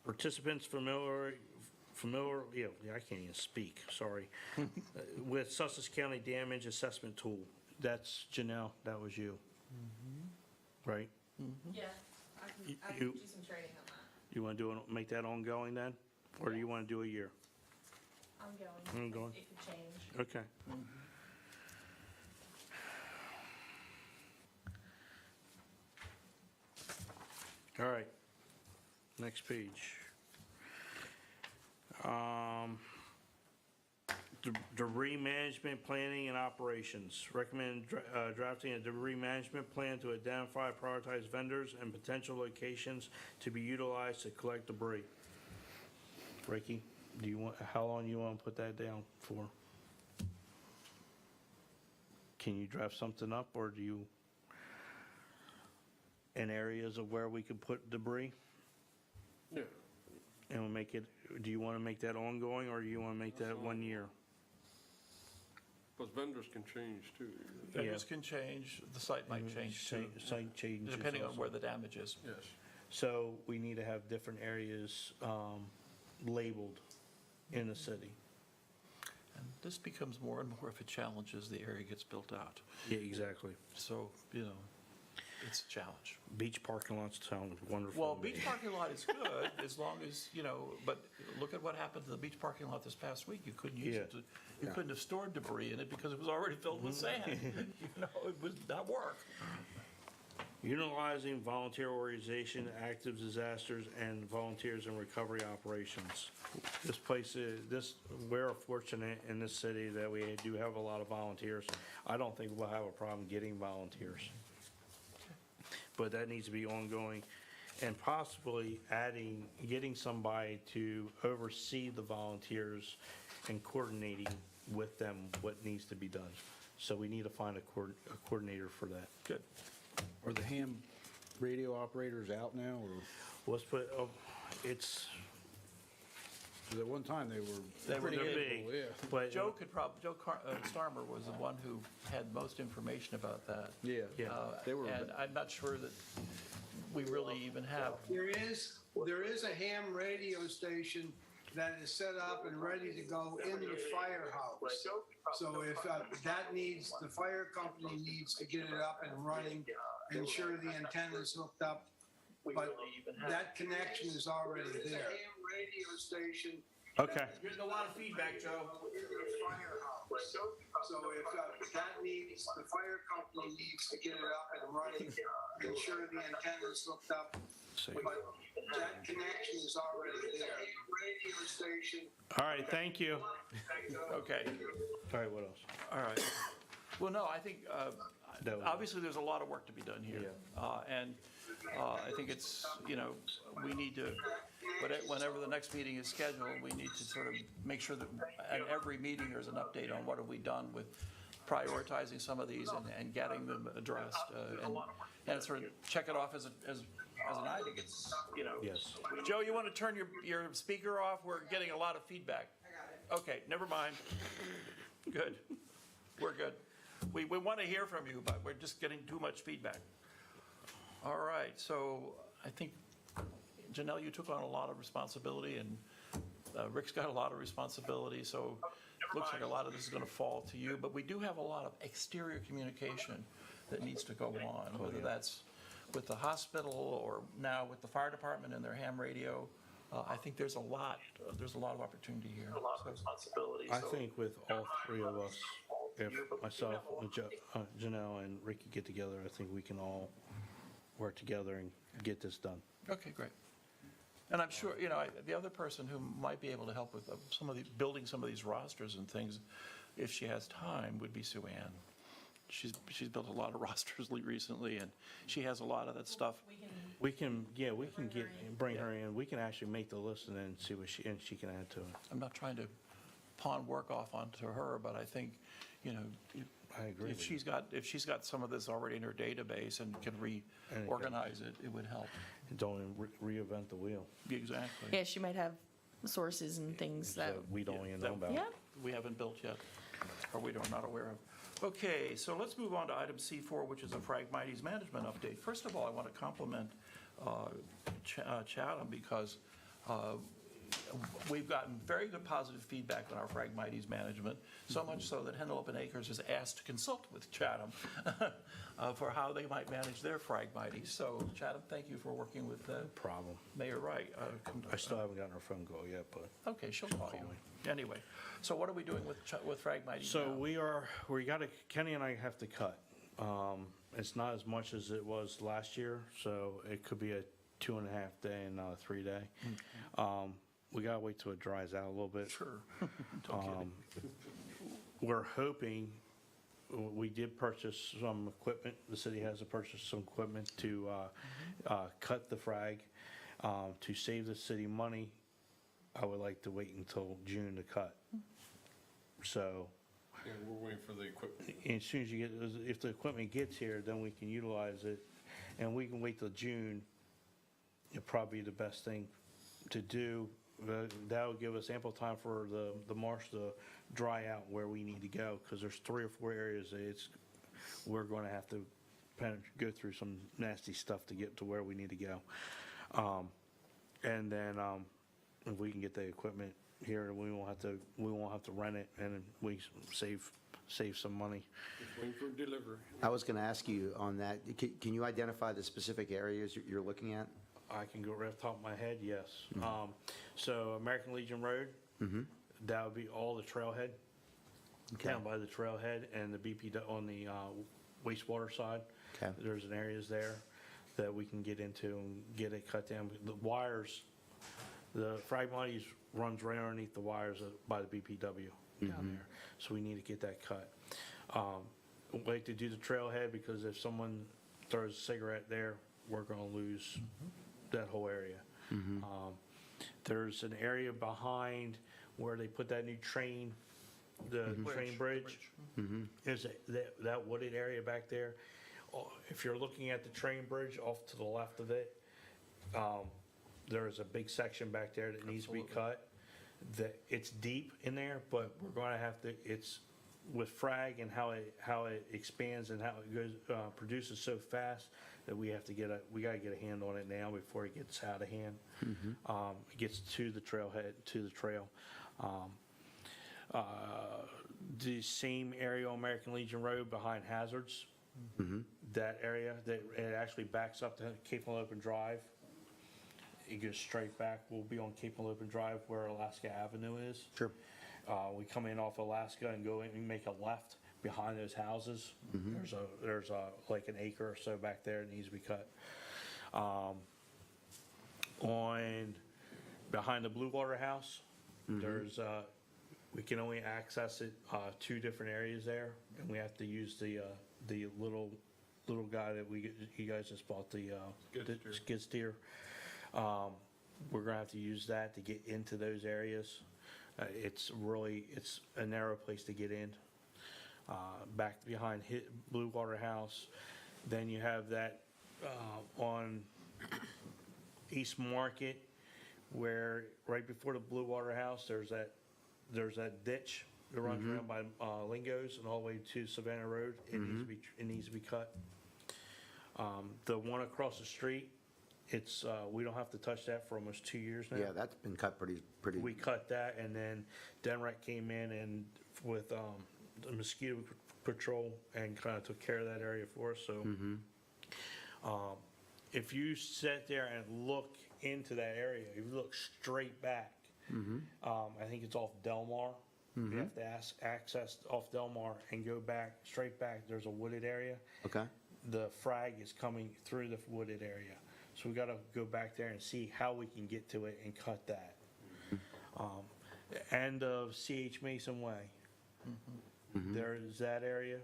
Participants familiar, yeah, I can't even speak, sorry, with Sussex County Damage Assessment Tool. That's Janelle, that was you, right? Yeah, I You- can do some training on that. You want to make that ongoing then? Or do you want to do a year? I'm going. Ongoing. It could change. Okay. All right, next page. Debris management planning and operations. Recommend drafting a debris management plan to identify, prioritize vendors and potential locations to be utilized to collect debris. Ricky, how long you want to put that down for? Can you draft something up, or do you, in areas of where we could put debris? Yeah. And we'll make it, do you want to make that ongoing, or do you want to make that 1 year? Because vendors can change too. Vendors can change, the site might change too, Site changes. depending on also. where the damage is. Yes. So we need to have different areas labeled in the city. And this becomes more and more of a challenge as the area gets built out. Yeah, exactly. So, it's a challenge. Beach parking lots sound wonderful. Well, to me. beach parking lot is good as long as, but look at what happened to the beach parking lot this past week. You couldn't use it. You couldn't have stored debris in it because it was already filled with sand. It would not work. Utilizing volunteer organization, active disasters, and volunteers in recovery operations. This place we're fortunate in this city that we do have a lot of volunteers. I don't think we'll have a problem getting volunteers. But that needs to be ongoing, and possibly getting somebody to oversee the volunteers and coordinating with them what needs to be done. So we need to find a coordinator for that. Good. Are the ham radio operators out now, or, Let's put, it's, 'cause at one time they They were were pretty big. able, yeah. but. Joe Starmer was the one who had most information about that. Yeah, Yeah. they were. And I'm not sure that we really even have. There is a ham radio station that is set up and ready to go in the firehouse. So if the fire company needs to get it up and running, ensure the antenna's hooked up. But that connection is already there. Ham radio station. Okay. There's a lot of feedback, Joe. So if the fire company needs to get it up and running, ensure the antenna's hooked up. But that connection is already there. Radio station. All right, thank you. Okay. All right, what else? All right. Well, no, I think, That was- obviously, there's a lot of work to be done here. And I think it's, we need to, whenever the next meeting is scheduled, we need to sort of make sure that at every meeting, there's an update on what have we done with prioritizing some of these and getting them addressed. and sort of check it off as an item. It's, Yes. Joe, you want to turn your speaker off? We're getting a lot of feedback. I got it. Okay, never mind. Good. We're good. We want to hear from you, but we're just getting too much feedback. All right, so I think, Janelle, you took on a lot of responsibility, and Rick's got a lot of responsibility, so it looks like a lot of this is going to fall to you, but we do have a lot of exterior communication that needs to go on, whether that's with the hospital or now with the fire department and their ham radio. I think there's a lot of opportunity here. A lot of responsibility. I think with all three of us, if myself, Janelle, and Ricky get together, I think we can all work together and get this done. Okay, great. And I'm sure, the other person who might be able to help with building some of these rosters and things, if she has time, would be Sue Ann. She's built a lot of rosters recently, and she has a lot of that stuff. We can bring her in. We can actually make the list and then see what she can add to it. I'm not trying to pawn work off onto her, but I think, I agree if with she's got some of this already in her database and can reorganize it would help. Don't reinvent the wheel. Exactly. Yeah, she might have sources and things that, We don't even know about. yeah. We haven't built yet, or we're not aware of. Okay, so let's move on to item C4, which is a Phragmities management update. First of all, I want to compliment Chatham, because we've gotten very good positive feedback on our Phragmities management, so much so that Hendelopen Acres has asked to consult with Chatham for how they might manage their Phragmities. So Chatham, thank you for working with Problem. Mayor Wright. I still haven't gotten her phone call yet, but. Okay, she'll call you. Anyway, so what are we doing with Phragmites So now? Kenny and I have to cut. It's not as much as it was last year, so it could be a 2.5 day and not a 3 day. We gotta wait till it dries out a little bit. Sure. Don't kid me. We're hoping, we did purchase some equipment. The city has to purchase some equipment to cut the frag. To save the city money, I would like to wait until June to cut. So, Yeah, we're waiting for the equipment. as soon as if the equipment gets here, then we can utilize it, and we can wait till June. It'd probably be the best thing to do. That'll give us ample time for the marsh to dry out where we need to go, because there's 3 or 4 areas that we're going to have to go through some nasty stuff to get to where we need to go. And then if we can get the equipment here, we won't have to rent it, and we save some money. Just waiting for delivery. I was going to ask you on that, can you identify the specific areas you're looking at? I can go right off the top of my head, yes. So American Legion Road, that would be all the trailhead, down by the trailhead, and the BP on the wastewater side. Okay. There's an areas there that we can get into and get it cut down. The wires, the Phragmites runs right underneath the wires by the BPW down there. So we need to get that cut. We'd like to do the trailhead, because if someone throws a cigarette there, we're going to lose that whole area. There's an area behind where they put that new train, the train bridge. There's that wooded area back there. If you're looking at the train bridge off to the left of it, there's a big section back there that needs to be cut. It's deep in there, but we're going to have to, it's with frag and how it expands and how it goes, produces so fast, that we got to get a hand on it now before it gets out of hand. It gets to the trailhead, to the trail. The same area on American Legion Road behind Hazards, that area, that it actually backs up to Cape Open Drive. It goes straight back. We'll be on Cape Open Drive where Alaska Avenue is. Sure. We come in off Alaska and go in and make a left behind those houses. There's like an acre or so back there that needs to be cut. On behind the Blue Water House, there's we can only access it 2 different areas there, and we have to use the little guy that you guys just bought, the skid steer. We're gonna have to use that to get into those areas. It's a narrow place to get in. Back behind Blue Water House, then you have that on East Market, where right before the Blue Water House, there's that ditch that runs around by Lingo's and all the way to Savannah Road. It needs to be cut. The one across the street, we don't have to touch that for almost 2 years now. Yeah, that's been cut pretty. We cut that, and then DEMREC came in and with the mosquito patrol and kind of took care of that area for us. So if you sit there and look into that area, if you look straight back, I think it's off Delmar. You have to access off Delmar and go back, straight back. There's a wooded area. Okay. The frag is coming through the wooded area. So we got to go back there and see how we can get to it and cut that. End of C.H. Mason Way. There is that area.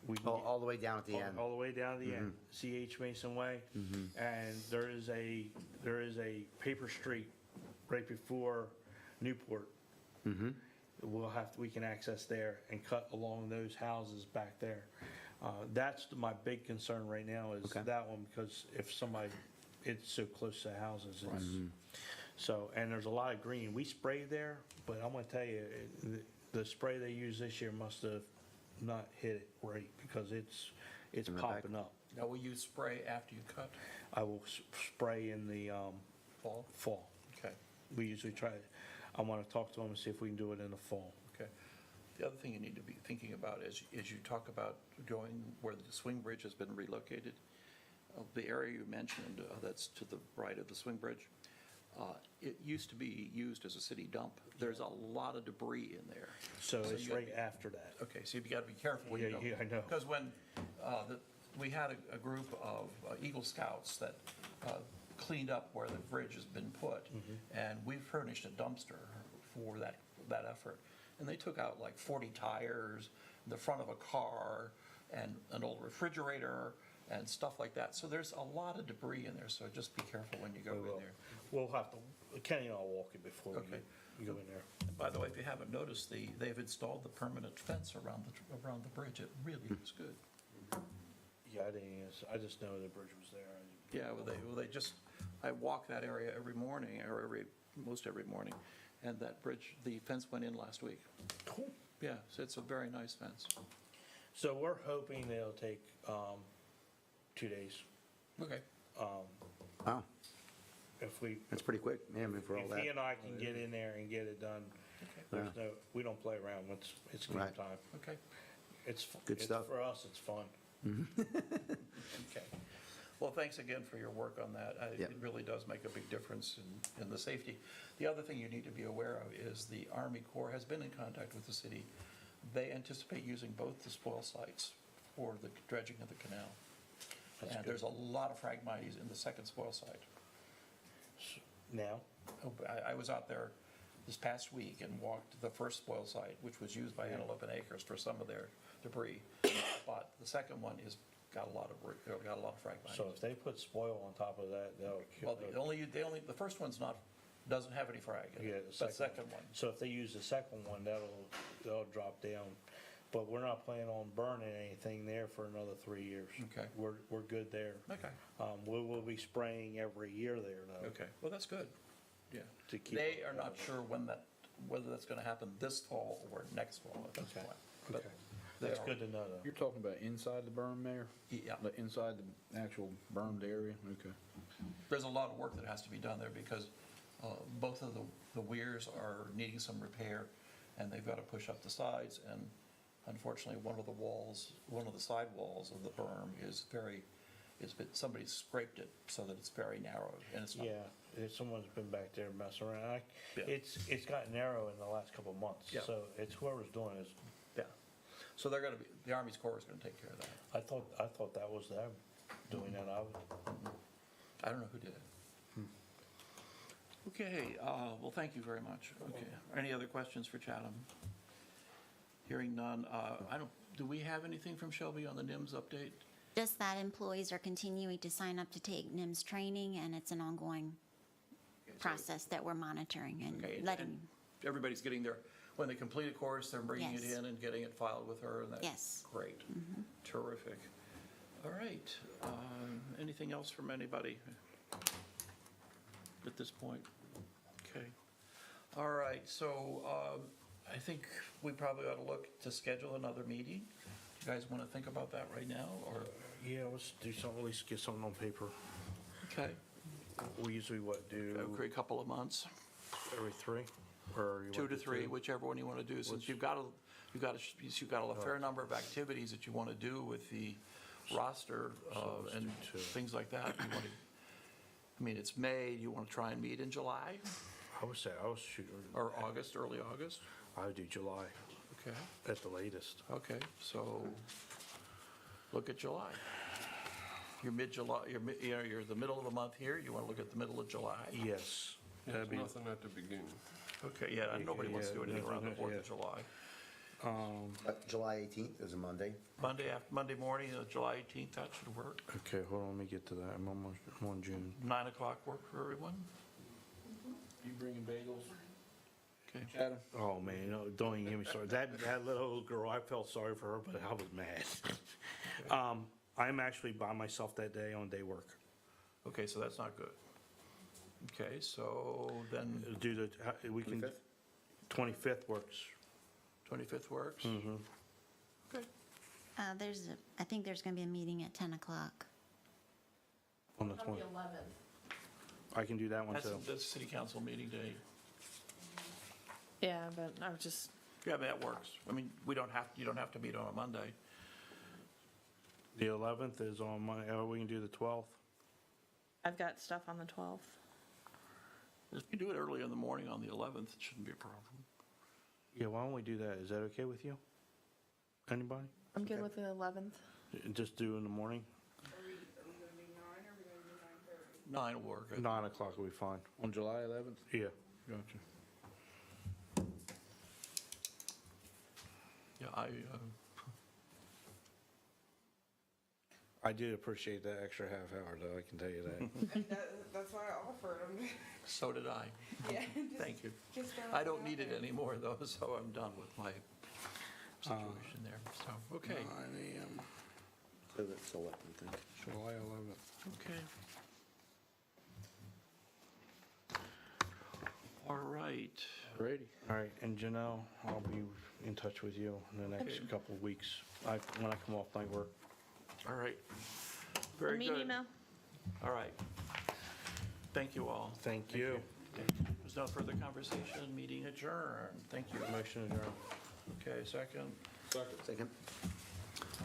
We can get- All the way down at the end. all the way down to the end, C.H. Mason Way. And there is a paper street right before Newport. We can access there and cut along those houses back there. That's my big concern right now is Okay. that one, because if somebody, it's so close to houses. So, and there's a lot of green. We sprayed there, but I'm gonna tell you, the spray they used this year must have not hit it right, because it's In the back? popping up. Now, will you spray after you cut? I will spray in the Fall? fall. Okay, We usually try, I want to talk to them and see if we can do it in the fall. okay. The other thing you need to be thinking about is you talk about going where the swing bridge has been relocated. The area you mentioned, that's to the right of the swing bridge, it used to be used as a city dump. There's a lot of debris in there. So it's you gotta right be- after that. Okay, so you've got to be careful when you go. Yeah, I know. Because when we had a group of Eagle Scouts that cleaned up where the bridge has been put, and we furnished a dumpster for that effort. And they took out like 40 tires, the front of a car, and an old refrigerator, and stuff like that. So there's a lot of debris in there, so just be careful when you go in there. We'll have to, Kenny and I'll walk it before Okay. we go in there. By the way, if you haven't noticed, they've installed the permanent fence around the bridge. It really looks good. Yeah, I just know the bridge was there. Yeah, I walk that area every morning, or most every morning, and that bridge, the fence went in last week. Cool. Yeah, so it's a very nice fence. So we're hoping it'll take 2 days. Okay. Wow, If we, that's pretty quick, man, for all if that. he and I can get in there and get it done, we don't play around. It's game Right. time. Okay. Good stuff. For us, it's fun. Okay. Well, thanks again for your work on that. Yep. It really does make a big difference in the safety. The other thing you need to be aware of is the Army Corps has been in contact with the city. They anticipate using both the spoil sites for the dredging of the canal. That's And good. there's a lot of Phragmities in the second spoil site. Now, I was out there this past week and walked the first spoil site, which was used by Antelope and Acres for some of their debris. But the second one got a lot of Phragmites. so if they put spoil on top of that, they'll kill Well, the first one's doesn't have any frag in Yeah, it, the but second one. So if they use the second one, that'll drop down. But we're not planning on burning anything there for another 3 years. Okay. We're good there. Okay, We will be spraying every year there though. okay, well, that's good, yeah. To keep They it are not sure whether that's gonna happen this fall or next fall at this Okay. point. But Okay. they That's are- good to know though. You're talking about inside the berm there? Yeah. Like inside the actual bermed area? Okay. There's a lot of work that has to be done there because both of the weirs are needing some repair, and they've got to push up the sides, and unfortunately, one of the side walls of the berm somebody scraped it so that it's very narrow, and it's not. Yeah, someone's been back there messing around. Yeah. It's gotten narrow in the last couple of months. Yeah. So it's whoever's doing it. Yeah, so the Army's Corps is gonna take care of that. I thought that was them doing that. I don't know who did it. Okay, well, thank you very much. Okay, any other questions for Chatham? Hearing none, do we have anything from Shelby on the NIMS update? Just that employees are continuing to sign up to take NIMS training, and it's an ongoing process that we're monitoring and Okay, letting. Everybody's getting when they complete a course, they're bringing it Yes. in and getting it filed with her, and that's Yes. great. Terrific. All right. Anything else from anybody at this point? Okay. All right, so I think we probably ought to look to schedule another meeting. You guys want to think about that right now, or? Yeah, let's do something, at least get something on paper. Okay. We usually, do Okay, a couple of months, every 3? Or you 2 want to do 3, 2? whichever one you want to do, since you've got a fair number of activities that you want to do with the roster let's and do 2. things like that. You want to, I mean, it's May, you want to try and meet in July I would say, I was shooting, or August, early August? I would do July Okay, at the latest. okay, so look at July. You're mid-July, you're the middle of the month here, you want to look at the middle of July? Yes. There's That'd be, nothing at the beginning. Okay, yeah, nobody wants to do anything around the 4th yeah. of July. July 18th is a Monday. Monday morning, July 18th, that should work. okay, hold on, let me get to that. I'm on June. 9 o'clock work for everyone? You bringing bagels? Okay. Adam? Oh, man, no, don't even get me started. That little girl, I felt sorry for her, but I was mad. I'm actually by myself that day on day work. Okay, so that's not good. Okay, so then Do the, we can, 25th works. 25th works? Okay, I think there's going to be a meeting at 10 o'clock. On the On 20th. the 11th. I can do that one that's too. the city council meeting day. Yeah, but I was just, Yeah, that works. I mean, you don't have to meet on a Monday. The 11th is on Monday, we can do the 12th. I've got stuff on the 12th. If you do it early in the morning on the 11th, it shouldn't be a problem. Yeah, why don't we do that? Is that okay with you? Anybody? I'm good with the 11th. Just do in the morning? Are we gonna do 9 or are we gonna do 9:30? 9 will work. 9 o'clock will be fine. On July 11th? Yeah. Gotcha. Yeah, I did appreciate that extra half hour, though, I can tell you that. And that's why I offered them. so did I. Yeah. Thank you. Just throw I it don't out need it there. anymore, though, so I'm done with my situation there. So, okay, 9 a.m. So that's 11th, I think. July 11th. okay. All right. Ready? All right, and Janelle, I'll be in touch with you in the next Okay. couple of weeks, when I come off night work. All right. Very Me good. email. All right. Thank you all. Thank you. Okay. There's no further conversation, meeting adjourned. Thank you. Motion adjourned. Okay, second, Second.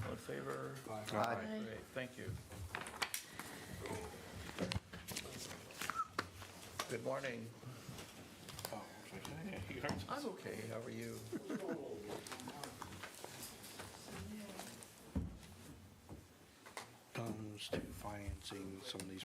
all in favor? Aye. Great, thank you. Good morning. I'm okay, how are you? State financing some of these